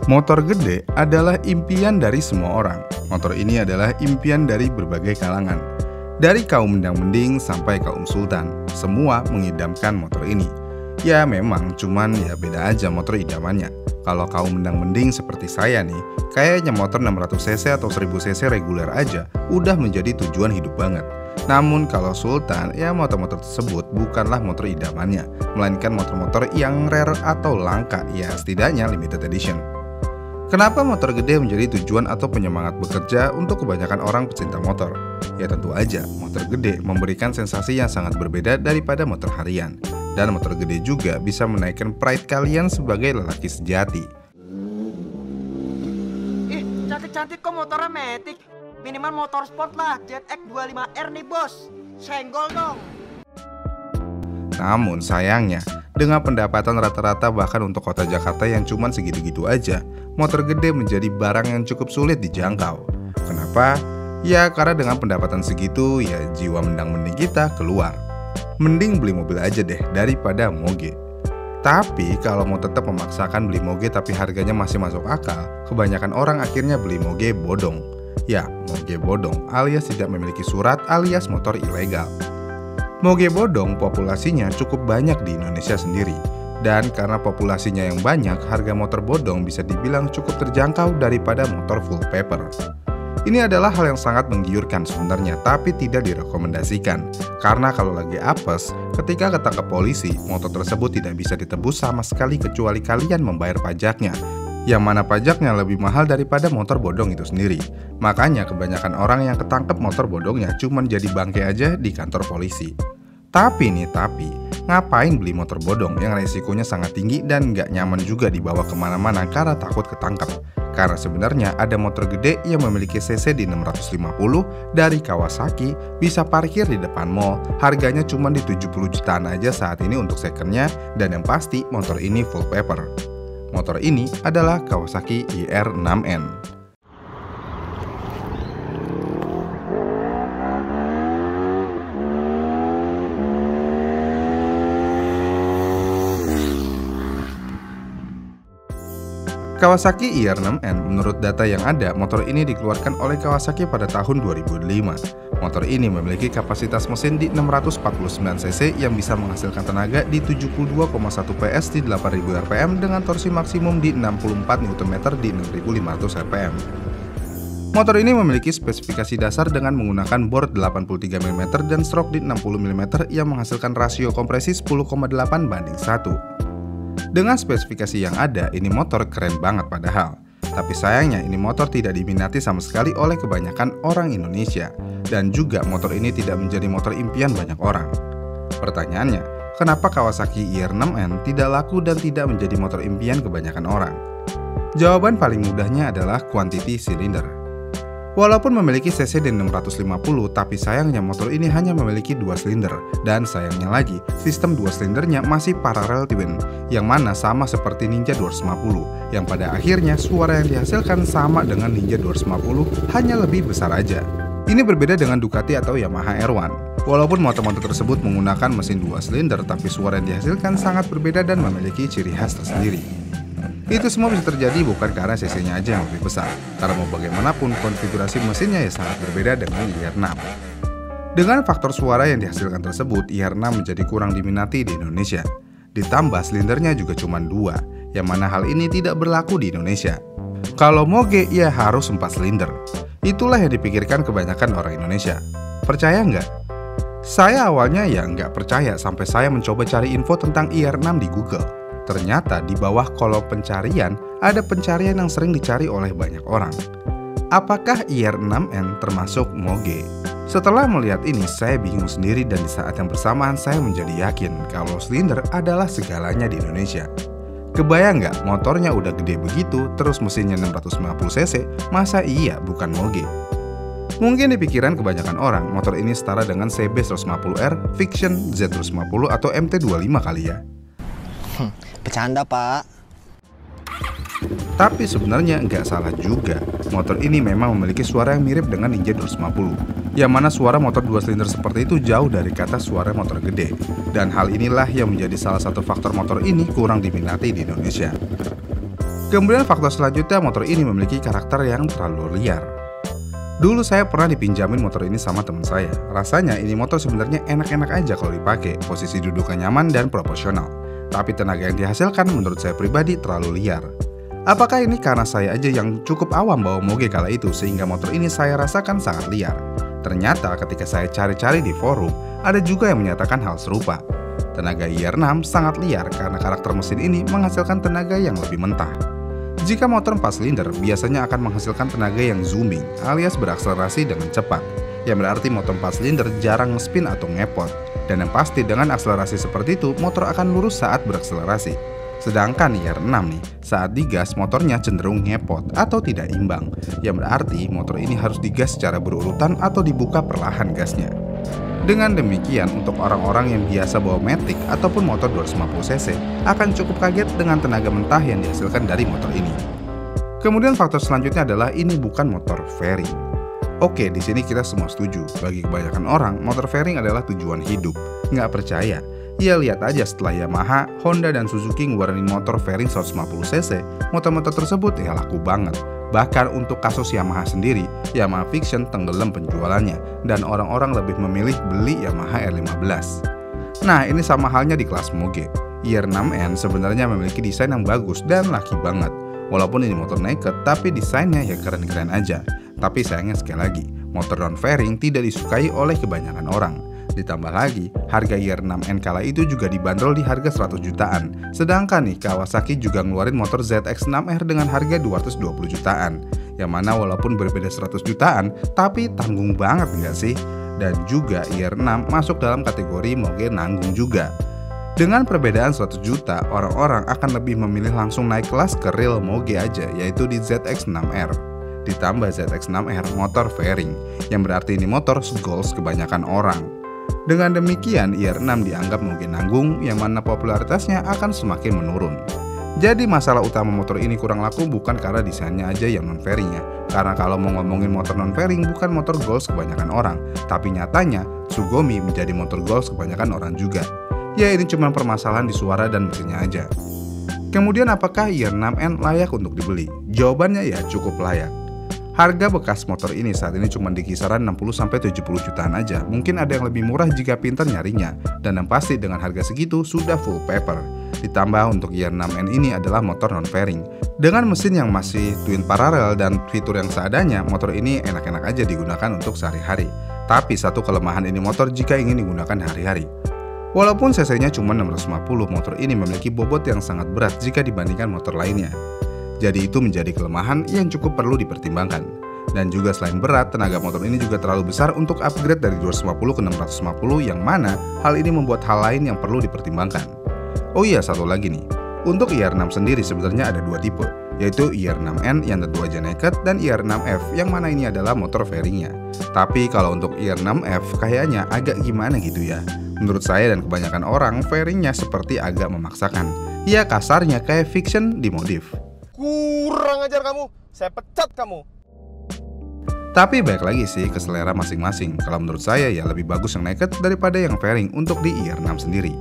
Motor gede adalah impian dari semua orang. Motor ini adalah impian dari berbagai kalangan. Dari kaum mendang-mending sampai kaum sultan, semua mengidamkan motor ini. Ya memang, cuman ya beda aja motor idamannya. Kalau kaum mendang-mending seperti saya nih, kayaknya motor 600cc atau 1000cc reguler aja udah menjadi tujuan hidup banget. Namun kalau sultan, ya motor-motor tersebut bukanlah motor idamannya, melainkan motor-motor yang rare atau langka, ya setidaknya limited edition. Kenapa motor gede menjadi tujuan atau penyemangat bekerja untuk kebanyakan orang pecinta motor? Ya tentu aja, motor gede memberikan sensasi yang sangat berbeda daripada motor harian. Dan motor gede juga bisa menaikkan pride kalian sebagai lelaki sejati. Ih, cantik-cantik kok motornya Matic. Minimal motor sport lah, ZX25R nih bos. Senggol dong. Namun sayangnya, dengan pendapatan rata-rata bahkan untuk kota Jakarta yang cuman segitu-gitu aja, motor gede menjadi barang yang cukup sulit dijangkau. Kenapa? Ya karena dengan pendapatan segitu, ya jiwa mendang-mending kita keluar. Mending beli mobil aja deh daripada moge. Tapi kalau mau tetap memaksakan beli moge tapi harganya masih masuk akal, kebanyakan orang akhirnya beli moge bodong. Ya, moge bodong alias tidak memiliki surat alias motor ilegal. Moge bodong populasinya cukup banyak di Indonesia sendiri. Dan karena populasinya yang banyak, harga motor bodong bisa dibilang cukup terjangkau daripada motor full paper. Ini adalah hal yang sangat menggiurkan sebenarnya, tapi tidak direkomendasikan. Karena kalau lagi apes, ketika ketangkap polisi, motor tersebut tidak bisa ditebus sama sekali kecuali kalian membayar pajaknya. Yang mana pajaknya lebih mahal daripada motor bodong itu sendiri. Makanya kebanyakan orang yang ketangkep motor bodongnya cuman jadi bangke aja di kantor polisi. Tapi, ngapain beli motor bodong yang resikonya sangat tinggi dan nggak nyaman juga dibawa kemana-mana karena takut ketangkep. Karena sebenarnya ada motor gede yang memiliki cc di 650 dari Kawasaki, bisa parkir di depan mall, harganya cuma di 70 jutaan aja saat ini untuk secondnya, dan yang pasti motor ini full paper. Motor ini adalah Kawasaki IR6N. Kawasaki IR6N, menurut data yang ada, motor ini dikeluarkan oleh Kawasaki pada tahun 2005. Motor ini memiliki kapasitas mesin di 649cc yang bisa menghasilkan tenaga di 72,1 PS di 8000 rpm dengan torsi maksimum di 64 Nm di 6500 rpm. Motor ini memiliki spesifikasi dasar dengan menggunakan bor 83 mm dan stroke di 60 mm yang menghasilkan rasio kompresi 10,8:1. Dengan spesifikasi yang ada, ini motor keren banget padahal. Tapi sayangnya ini motor tidak diminati sama sekali oleh kebanyakan orang Indonesia. Dan juga motor ini tidak menjadi motor impian banyak orang. Pertanyaannya, kenapa Kawasaki IR6N tidak laku dan tidak menjadi motor impian kebanyakan orang? Jawaban paling mudahnya adalah quantity cylinder. Walaupun memiliki cc di 650, tapi sayangnya motor ini hanya memiliki 2 silinder. Dan sayangnya lagi, sistem 2 silindernya masih parallel twin, yang mana sama seperti Ninja 250, yang pada akhirnya suara yang dihasilkan sama dengan Ninja 250, hanya lebih besar aja. Ini berbeda dengan Ducati atau Yamaha R1. Walaupun motor-motor tersebut menggunakan mesin 2 silinder, tapi suara yang dihasilkan sangat berbeda dan memiliki ciri khas tersendiri. Itu semua bisa terjadi bukan karena cc-nya aja yang lebih besar, karena mau bagaimanapun konfigurasi mesinnya ya sangat berbeda dengan IR6. Dengan faktor suara yang dihasilkan tersebut, IR6 menjadi kurang diminati di Indonesia. Ditambah silindernya juga cuma 2, yang mana hal ini tidak berlaku di Indonesia. Kalau moge ya harus 4 silinder. Itulah yang dipikirkan kebanyakan orang Indonesia. Percaya nggak? Saya awalnya ya nggak percaya sampai saya mencoba cari info tentang IR6 di Google. Ternyata di bawah kolom pencarian ada pencarian yang sering dicari oleh banyak orang. Apakah IR6N termasuk moge? Setelah melihat ini saya bingung sendiri dan di saat yang bersamaan saya menjadi yakin kalau silinder adalah segalanya di Indonesia. Kebayang nggak motornya udah gede begitu terus mesinnya 650cc, masa iya bukan moge? Mungkin di pikiran kebanyakan orang motor ini setara dengan CB150R, Fiction, Z250 atau MT25 kali ya. Bercanda, Pak. Tapi sebenarnya nggak salah juga. Motor ini memang memiliki suara yang mirip dengan Ninja 250, yang mana suara motor 2 silinder seperti itu jauh dari kata suara motor gede. Dan hal inilah yang menjadi salah satu faktor motor ini kurang diminati di Indonesia. Kemudian faktor selanjutnya, motor ini memiliki karakter yang terlalu liar. Dulu saya pernah dipinjamin motor ini sama teman saya. Rasanya ini motor sebenarnya enak-enak aja kalau dipakai, posisi duduknya nyaman dan proporsional. Tapi tenaga yang dihasilkan menurut saya pribadi terlalu liar. Apakah ini karena saya aja yang cukup awam bawa moge kala itu sehingga motor ini saya rasakan sangat liar? Ternyata ketika saya cari-cari di forum, ada juga yang menyatakan hal serupa. Tenaga IR6 sangat liar karena karakter mesin ini menghasilkan tenaga yang lebih mentah. Jika motor 4 silinder biasanya akan menghasilkan tenaga yang zooming alias berakselerasi dengan cepat, yang berarti motor 4 silinder jarang nge-spin atau ngepot. Dan yang pasti dengan akselerasi seperti itu, motor akan lurus saat berakselerasi. Sedangkan IR6 nih, saat digas motornya cenderung ngepot atau tidak imbang, yang berarti motor ini harus digas secara berurutan atau dibuka perlahan gasnya. Dengan demikian, untuk orang-orang yang biasa bawa Matic ataupun motor 250cc akan cukup kaget dengan tenaga mentah yang dihasilkan dari motor ini. Kemudian faktor selanjutnya adalah ini bukan motor fairing. Oke, di sini kita semua setuju. Bagi kebanyakan orang, motor fairing adalah tujuan hidup. Nggak percaya? Ya lihat aja setelah Yamaha, Honda, dan Suzuki ngeluarin motor fairing 150cc, motor-motor tersebut ya laku banget. Bahkan untuk kasus Yamaha sendiri, Yamaha Vision tenggelam penjualannya, dan orang-orang lebih memilih beli Yamaha R15. Nah, ini sama halnya di kelas moge. IR6N sebenarnya memiliki desain yang bagus dan laki banget. Walaupun ini motor naked, tapi desainnya ya keren-keren aja. Tapi sayangnya sekali lagi, motor non-fairing tidak disukai oleh kebanyakan orang. Ditambah lagi, harga IR6N kala itu juga dibanderol di harga 100 jutaan. Sedangkan nih, Kawasaki juga ngeluarin motor ZX-6R dengan harga 220 jutaan. Yang mana walaupun berbeda 100 jutaan, tapi tanggung banget nggak sih? Dan juga IR6 masuk dalam kategori moge nanggung juga. Dengan perbedaan 100 juta, orang-orang akan lebih memilih langsung naik kelas ke real moge aja, yaitu di ZX-6R. Ditambah ZX-6R motor fairing, yang berarti ini motor goals kebanyakan orang. Dengan demikian, IR6 dianggap moge nanggung yang mana popularitasnya akan semakin menurun. Jadi masalah utama motor ini kurang laku bukan karena desainnya aja yang non-fairing ya. Karena kalau mau ngomongin motor non-fairing bukan motor goals kebanyakan orang, tapi nyatanya Tsugomi menjadi motor goals kebanyakan orang juga. Ya ini cuma permasalahan di suara dan mesinnya aja. Kemudian apakah IR6N layak untuk dibeli? Jawabannya ya cukup layak. Harga bekas motor ini saat ini cuma di kisaran 60-70 jutaan aja. Mungkin ada yang lebih murah jika pintar nyarinya. Dan yang pasti dengan harga segitu sudah full paper. Ditambah untuk IR6N ini adalah motor non-fairing. Dengan mesin yang masih twin parallel dan fitur yang seadanya, motor ini enak-enak aja digunakan untuk sehari-hari. Tapi satu kelemahan ini motor jika ingin digunakan hari-hari. Walaupun cc-nya cuma 650, motor ini memiliki bobot yang sangat berat jika dibandingkan motor lainnya. Jadi itu menjadi kelemahan yang cukup perlu dipertimbangkan. Dan juga selain berat, tenaga motor ini juga terlalu besar untuk upgrade dari 250 ke 650 yang mana hal ini membuat hal lain yang perlu dipertimbangkan. Oh iya, satu lagi nih. Untuk IR6 sendiri sebenarnya ada dua tipe, yaitu IR6N yang tentu aja naked dan IR6F yang mana ini adalah motor fairingnya. Tapi kalau untuk IR6F kayaknya agak gimana gitu ya. Menurut saya dan kebanyakan orang, fairingnya seperti agak memaksakan. Ya kasarnya kayak Vision dimodif. Kurang ajar kamu, saya pecat kamu. Tapi baik lagi sih ke selera masing-masing. Kalau menurut saya ya lebih bagus yang naked daripada yang fairing untuk di IR6 sendiri.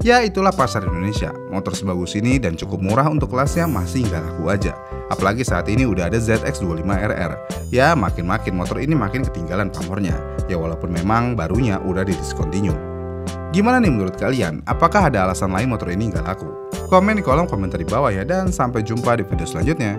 Ya itulah pasar Indonesia. Motor sebagus ini dan cukup murah untuk kelasnya masih nggak laku aja. Apalagi saat ini udah ada ZX25RR. Ya makin-makin motor ini makin ketinggalan pamornya. Ya walaupun memang barunya udah didiscontinue. Gimana nih menurut kalian? Apakah ada alasan lain motor ini nggak laku? Komen di kolom komentar di bawah ya, dan sampai jumpa di video selanjutnya.